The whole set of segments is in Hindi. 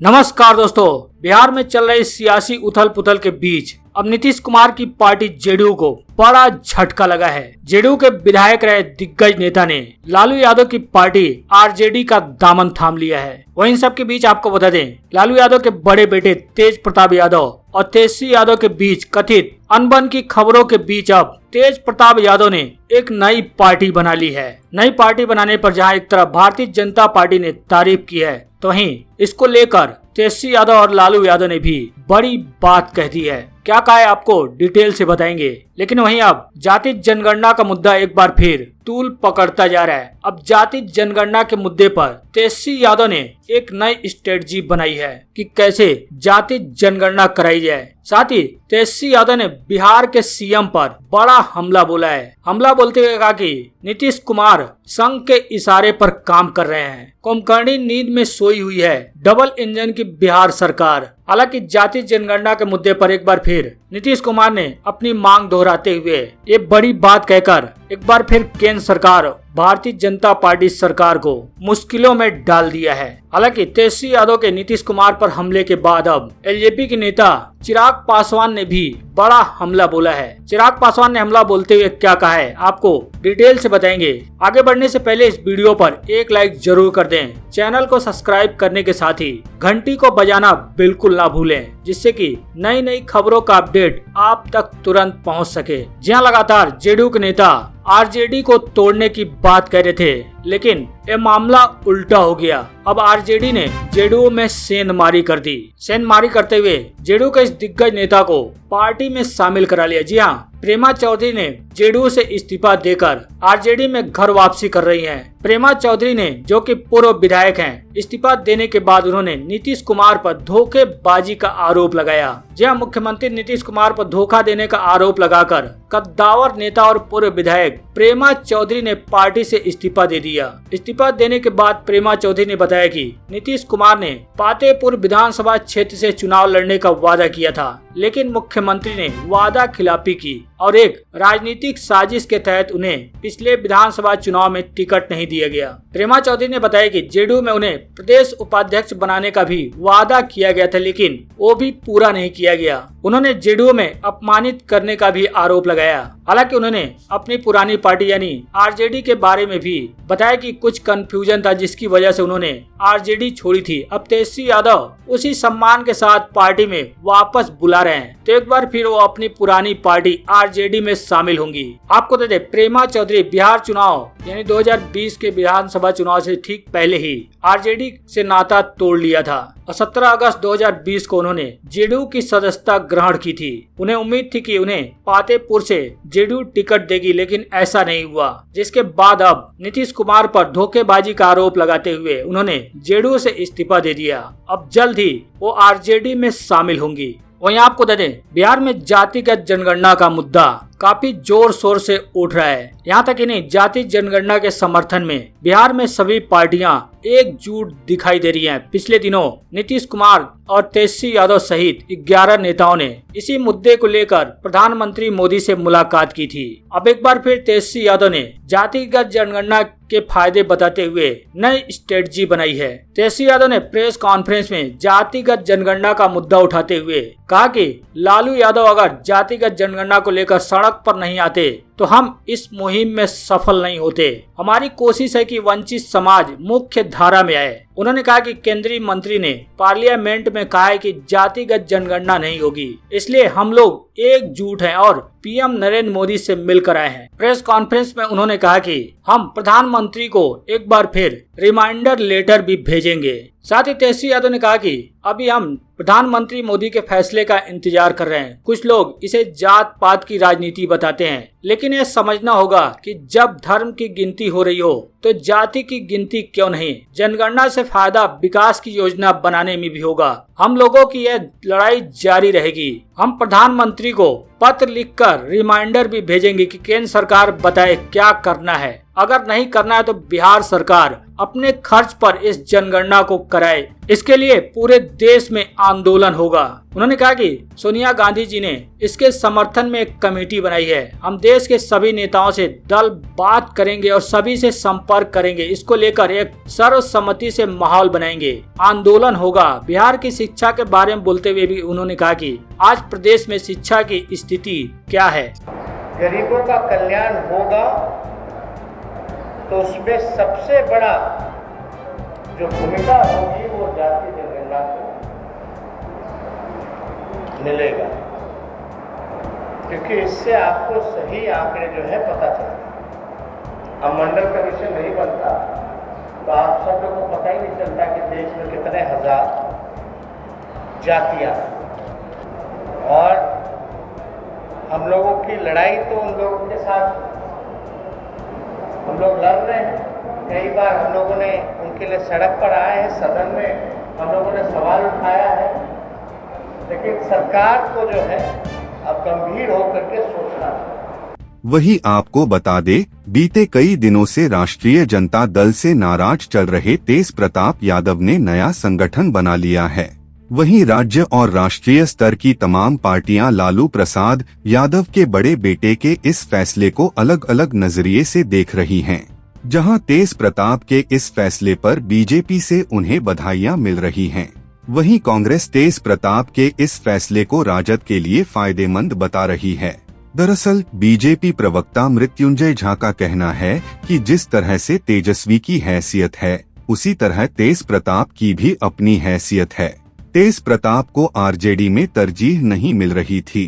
नमस्कार दोस्तों। बिहार में चल रही सियासी उथल पुथल के बीच अब नीतीश कुमार की पार्टी जेडीयू को बड़ा झटका लगा है। जेडीयू के विधायक रहे दिग्गज नेता ने लालू यादव की पार्टी आरजेडी का दामन थाम लिया है। वहीं इन सब के बीच आपको बता दें, लालू यादव के बड़े बेटे तेज प्रताप यादव और तेजस्वी यादव के बीच कथित अनबन की खबरों के बीच अब तेज प्रताप यादव ने एक नई पार्टी बना ली है। नई पार्टी बनाने पर जहां एक तरफ भारतीय जनता पार्टी ने तारीफ की है, तो वहीं इसको लेकर तेजस्वी यादव और लालू यादव ने भी बड़ी बात कह दी है। क्या कहा है आपको डिटेल से बताएंगे। लेकिन वहीं अब जाति जनगणना का मुद्दा एक बार फिर तूल पकड़ता जा रहा है। अब जाति जनगणना के मुद्दे पर तेजस्वी यादव ने एक नई स्ट्रेटजी बनाई है कि कैसे जाति जनगणना कराई जाए। साथ ही तेजस्वी यादव ने बिहार के सीएम पर बड़ा हमला बोला है। हमला बोलते हुए कहा कि नीतीश कुमार संघ के इशारे पर काम कर रहे हैं। कुंभकर्णी नींद में सोई हुई है डबल इंजन की बिहार सरकार। हालांकि जाति जनगणना के मुद्दे पर एक बार फिर नीतीश कुमार ने अपनी मांग दोहराते हुए ये बड़ी बात कहकर एक बार फिर केंद्र सरकार भारतीय जनता पार्टी सरकार को मुश्किलों में डाल दिया है। हालांकि तेजस्वी यादव के नीतीश कुमार पर हमले के बाद अब एलजेपी के नेता चिराग पासवान ने भी बड़ा हमला बोला है। चिराग पासवान ने हमला बोलते हुए क्या कहा है आपको डिटेल से बताएंगे। आगे बढ़ने से पहले इस वीडियो पर एक लाइक जरूर कर दें। चैनल को सब्सक्राइब करने के साथ ही घंटी को बजाना बिल्कुल ना भूलें, जिससे कि नई नई खबरों का अपडेट आप तक तुरंत पहुंच सके। जहां लगातार जेडीयू के नेता आरजेडी को तोड़ने की बात कह रहे थे, लेकिन ये मामला उल्टा हो गया। अब आरजेडी ने जेडीयू में सेंधमारी कर दी। सेंधमारी करते हुए जेडीयू के इस दिग्गज नेता को पार्टी में शामिल करा लिया। जी हाँ, प्रेमा चौधरी ने जेडीयू से इस्तीफा देकर आरजेडी में घर वापसी कर रही हैं। प्रेमा चौधरी ने, जो कि पूर्व विधायक हैं, इस्तीफा देने के बाद उन्होंने नीतीश कुमार पर धोखेबाजी का आरोप लगाया। जहां मुख्यमंत्री नीतीश कुमार पर धोखा देने का आरोप लगाकर कद्दावर नेता और पूर्व विधायक प्रेमा चौधरी ने पार्टी से इस्तीफा दे दिया। इस्तीफा देने के बाद प्रेमा चौधरी ने बताया कि नीतीश कुमार ने पातेपुर विधानसभा क्षेत्र से चुनाव लड़ने का वादा किया था, लेकिन मुख्यमंत्री ने वादा खिलाफी की और एक राजनीतिक साजिश के तहत उन्हें पिछले विधानसभा चुनाव में टिकट नहीं दिया गया। प्रेमा चौधरी ने बताया कि जेडीयू में उन्हें प्रदेश उपाध्यक्ष बनाने का भी वादा किया गया था, लेकिन वो भी पूरा नहीं किया गया। उन्होंने जेडीयू में अपमानित करने का भी आरोप लगाया। हालांकि उन्होंने अपनी पुरानी पार्टी यानी आरजेडी के बारे में भी बताया कि कुछ कंफ्यूजन था, जिसकी वजह से उन्होंने आरजेडी छोड़ी थी। अब तेजस्वी यादव उसी सम्मान के साथ पार्टी में वापस बुला रहे हैं, तो एक बार फिर वो अपनी पुरानी पार्टी आरजेडी में शामिल होंगी। आपको बता दें, प्रेमा चौधरी बिहार चुनाव यानी 2020 के विधानसभा चुनाव से ठीक पहले ही आरजेडी से नाता तोड़ लिया था और 17 अगस्त 2020 को उन्होंने जेडीयू की सदस्यता ग्रहण की थी। उन्हें उम्मीद थी कि उन्हें पातेपुर से जेडीयू टिकट देगी, लेकिन ऐसा नहीं हुआ। जिसके बाद अब नीतीश कुमार पर धोखेबाजी का आरोप लगाते हुए उन्होंने जेडीयू से इस्तीफा दे दिया। अब जल्द ही वो आरजेडी में शामिल होंगी। वहीं आपको बता दें, बिहार में जातिगत जनगणना का मुद्दा काफी जोर शोर से उठ रहा है। यहाँ तक ही नहीं, जाति जनगणना के समर्थन में बिहार में सभी पार्टियां एकजुट दिखाई दे रही हैं। पिछले दिनों नीतीश कुमार और तेजस्वी यादव सहित 11 नेताओं ने इसी मुद्दे को लेकर प्रधानमंत्री मोदी से मुलाकात की थी। अब एक बार फिर तेजस्वी यादव ने जातिगत जनगणना के फायदे बताते हुए नई स्ट्रेटजी बनाई है। तेजस्वी यादव ने प्रेस कॉन्फ्रेंस में जातिगत जनगणना का मुद्दा उठाते हुए कहा कि लालू यादव अगर जातिगत जनगणना को लेकर सड़क पर नहीं आते तो हम इस मुहिम में सफल नहीं होते। हमारी कोशिश है कि वंचित समाज मुख्य धारा में आए। उन्होंने कहा कि केंद्रीय मंत्री ने पार्लियामेंट में कहा है कि जातिगत जनगणना नहीं होगी, इसलिए हम लोग एकजुट हैं और पीएम नरेंद्र मोदी से मिलकर आए हैं। प्रेस कॉन्फ्रेंस में उन्होंने कहा कि हम प्रधानमंत्री को एक बार फिर रिमाइंडर लेटर भी भेजेंगे। साथ ही तेजस्वी यादव ने कहा कि अभी हम प्रधानमंत्री मोदी के फैसले का इंतजार कर रहे हैं। कुछ लोग इसे जात पात की राजनीति बताते हैं, लेकिन ये समझना होगा कि जब धर्म की गिनती हो रही हो तो जाति की गिनती क्यों नहीं। जनगणना से फायदा विकास की योजना बनाने में भी होगा। हम लोगों की यह लड़ाई जारी रहेगी। हम प्रधानमंत्री को पत्र लिखकर रिमाइंडर भी भेजेंगे कि केंद्र सरकार बताए क्या करना है। अगर नहीं करना है तो बिहार सरकार अपने खर्च पर इस जनगणना को कराए। इसके लिए पूरे देश में आंदोलन होगा। उन्होंने कहा कि सोनिया गांधी जी ने इसके समर्थन में एक कमेटी बनाई है। हम देश के सभी नेताओं से दल बात करेंगे और सभी से संपर्क करेंगे। इसको लेकर एक सर्वसम्मति से माहौल बनाएंगे, आंदोलन होगा। बिहार की शिक्षा के बारे में बोलते हुए भी उन्होंने कहा कि आज प्रदेश में शिक्षा की स्थिति क्या है। गरीबों का कल्याण होगा तो उसमें सबसे बड़ा जो भूमिका होगी वो जाति जनगणना को मिलेगा, क्योंकि इससे आपको सही आंकड़े जो है पता चलता। अब मंडल का विषय नहीं बनता तो आप सब लोगों को पता ही नहीं चलता कि देश में कितने हजार जातियां, और हम लोगों की लड़ाई तो उन लोगों के साथ हम लोग लड़ रहे हैं। कई बार हम लोगों ने उनके लिए सड़क पर आए हैं, सदन में हम लोगों ने सवाल उठाया है, लेकिन सरकार को जो है अब गंभीर होकर के सोचना है। वही आपको बता दे, बीते कई दिनों से राष्ट्रीय जनता दल से नाराज चल रहे तेज प्रताप यादव ने नया संगठन बना लिया है। वहीं राज्य और राष्ट्रीय स्तर की तमाम पार्टियां लालू प्रसाद यादव के बड़े बेटे के इस फैसले को अलग अलग नजरिए से देख रही हैं। जहां तेज प्रताप के इस फैसले पर बीजेपी से उन्हें बधाइयां मिल रही हैं, वहीं कांग्रेस तेज प्रताप के इस फैसले को राजद के लिए फायदेमंद बता रही है। दरअसल बीजेपी प्रवक्ता मृत्युंजय झा का कहना है कि जिस तरह से तेजस्वी की हैसियत है, उसी तरह तेज प्रताप की भी अपनी हैसियत है। तेज प्रताप को आरजेडी में तरजीह नहीं मिल रही थी।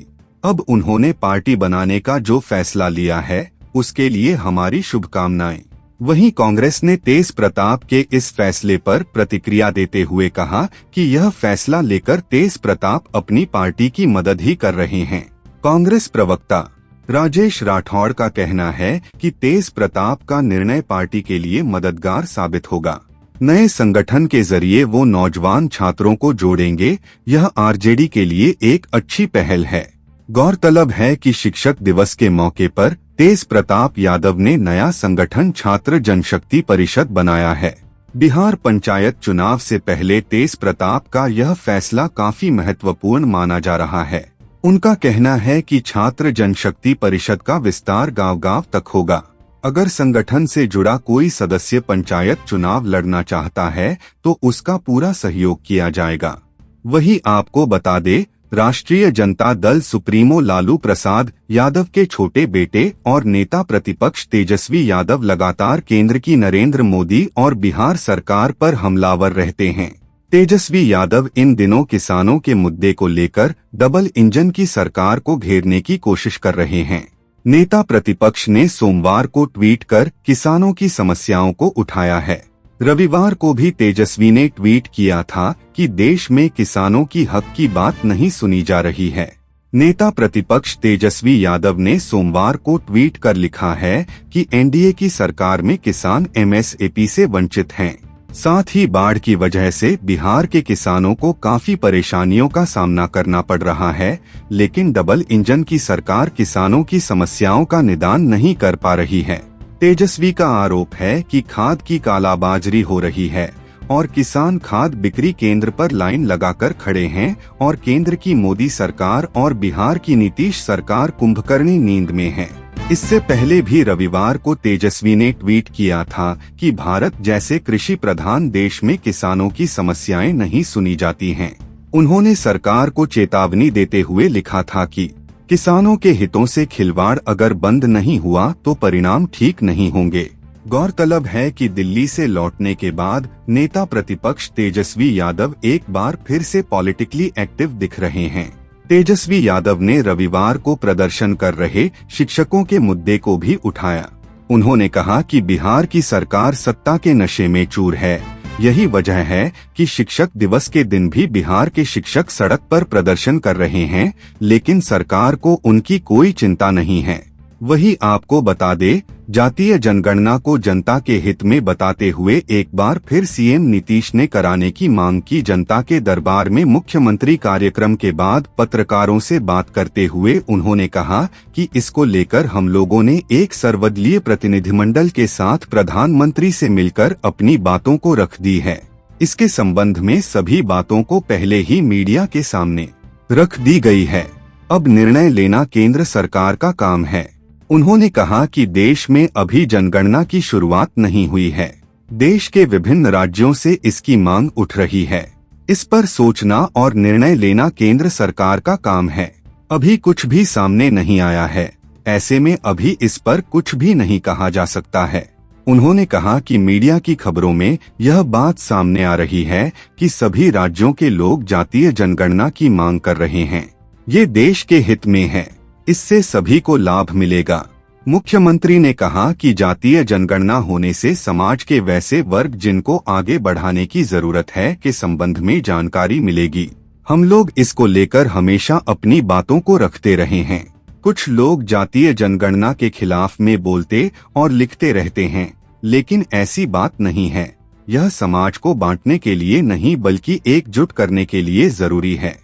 अब उन्होंने पार्टी बनाने का जो फैसला लिया है, उसके लिए हमारी शुभकामनाएं। वहीं कांग्रेस ने तेज प्रताप के इस फैसले पर प्रतिक्रिया देते हुए कहा कि यह फैसला लेकर तेज प्रताप अपनी पार्टी की मदद ही कर रहे हैं। कांग्रेस प्रवक्ता राजेश राठौड़ का कहना है कि तेज प्रताप का निर्णय पार्टी के लिए मददगार साबित होगा। नए संगठन के जरिए वो नौजवान छात्रों को जोड़ेंगे। यह आरजेडी के लिए एक अच्छी पहल है। गौरतलब है कि शिक्षक दिवस के मौके पर तेज प्रताप यादव ने नया संगठन छात्र जनशक्ति परिषद बनाया है। बिहार पंचायत चुनाव से पहले तेज प्रताप का यह फैसला काफी महत्वपूर्ण माना जा रहा है। उनका कहना है कि छात्र जनशक्ति परिषद का विस्तार गांव-गांव तक होगा। अगर संगठन से जुड़ा कोई सदस्य पंचायत चुनाव लड़ना चाहता है तो उसका पूरा सहयोग किया जाएगा। वही आपको बता दे, राष्ट्रीय जनता दल सुप्रीमो लालू प्रसाद यादव के छोटे बेटे और नेता प्रतिपक्ष तेजस्वी यादव लगातार केंद्र की नरेंद्र मोदी और बिहार सरकार पर हमलावर रहते हैं। तेजस्वी यादव इन दिनों किसानों के मुद्दे को लेकर डबल इंजन की सरकार को घेरने की कोशिश कर रहे हैं। नेता प्रतिपक्ष ने सोमवार को ट्वीट कर किसानों की समस्याओं को उठाया है। रविवार को भी तेजस्वी ने ट्वीट किया था कि देश में किसानों की हक की बात नहीं सुनी जा रही है। नेता प्रतिपक्ष तेजस्वी यादव ने सोमवार को ट्वीट कर लिखा है कि एनडीए की सरकार में किसान एमएसपी से वंचित हैं। साथ ही बाढ़ की वजह से बिहार के किसानों को काफी परेशानियों का सामना करना पड़ रहा है, लेकिन डबल इंजन की सरकार किसानों की समस्याओं का निदान नहीं कर पा रही है। तेजस्वी का आरोप है कि खाद की कालाबाजारी हो रही है और किसान खाद बिक्री केंद्र पर लाइन लगाकर खड़े हैं और केंद्र की मोदी सरकार और बिहार की नीतीश सरकार कुंभकर्णी नींद में है। इससे पहले भी रविवार को तेजस्वी ने ट्वीट किया था कि भारत जैसे कृषि प्रधान देश में किसानों की समस्याएं नहीं सुनी जाती हैं। उन्होंने सरकार को चेतावनी देते हुए लिखा था कि किसानों के हितों से खिलवाड़ अगर बंद नहीं हुआ तो परिणाम ठीक नहीं होंगे। गौरतलब है कि दिल्ली से लौटने के बाद नेता प्रतिपक्ष तेजस्वी यादव एक बार फिर से पॉलिटिकली एक्टिव दिख रहे हैं। तेजस्वी यादव ने रविवार को प्रदर्शन कर रहे शिक्षकों के मुद्दे को भी उठाया। उन्होंने कहा कि बिहार की सरकार सत्ता के नशे में चूर है। यही वजह है कि शिक्षक दिवस के दिन भी बिहार के शिक्षक सड़क पर प्रदर्शन कर रहे हैं, लेकिन सरकार को उनकी कोई चिंता नहीं है। वही आपको बता दे, जातीय जनगणना को जनता के हित में बताते हुए एक बार फिर सीएम नीतीश ने कराने की मांग की। जनता के दरबार में मुख्यमंत्री कार्यक्रम के बाद पत्रकारों से बात करते हुए उन्होंने कहा कि इसको लेकर हम लोगों ने एक सर्वदलीय प्रतिनिधिमंडल के साथ प्रधानमंत्री से मिलकर अपनी बातों को रख दी है। इसके संबंध में सभी बातों को पहले ही मीडिया के सामने रख दी गई है। अब निर्णय लेना केंद्र सरकार का काम है। उन्होंने कहा कि देश में अभी जनगणना की शुरुआत नहीं हुई है। देश के विभिन्न राज्यों से इसकी मांग उठ रही है। इस पर सोचना और निर्णय लेना केंद्र सरकार का काम है। अभी कुछ भी सामने नहीं आया है, ऐसे में अभी इस पर कुछ भी नहीं कहा जा सकता है। उन्होंने कहा कि मीडिया की खबरों में यह बात सामने आ रही है कि सभी राज्यों के लोग जातीय जनगणना की मांग कर रहे हैं। ये देश के हित में है, इससे सभी को लाभ मिलेगा। मुख्यमंत्री ने कहा कि जातीय जनगणना होने से समाज के वैसे वर्ग जिनको आगे बढ़ाने की जरूरत है के संबंध में जानकारी मिलेगी। हम लोग इसको लेकर हमेशा अपनी बातों को रखते रहे हैं। कुछ लोग जातीय जनगणना के खिलाफ में बोलते और लिखते रहते हैं, लेकिन ऐसी बात नहीं है। यह समाज को बांटने के लिए नहीं बल्कि एकजुट करने के लिए जरूरी है।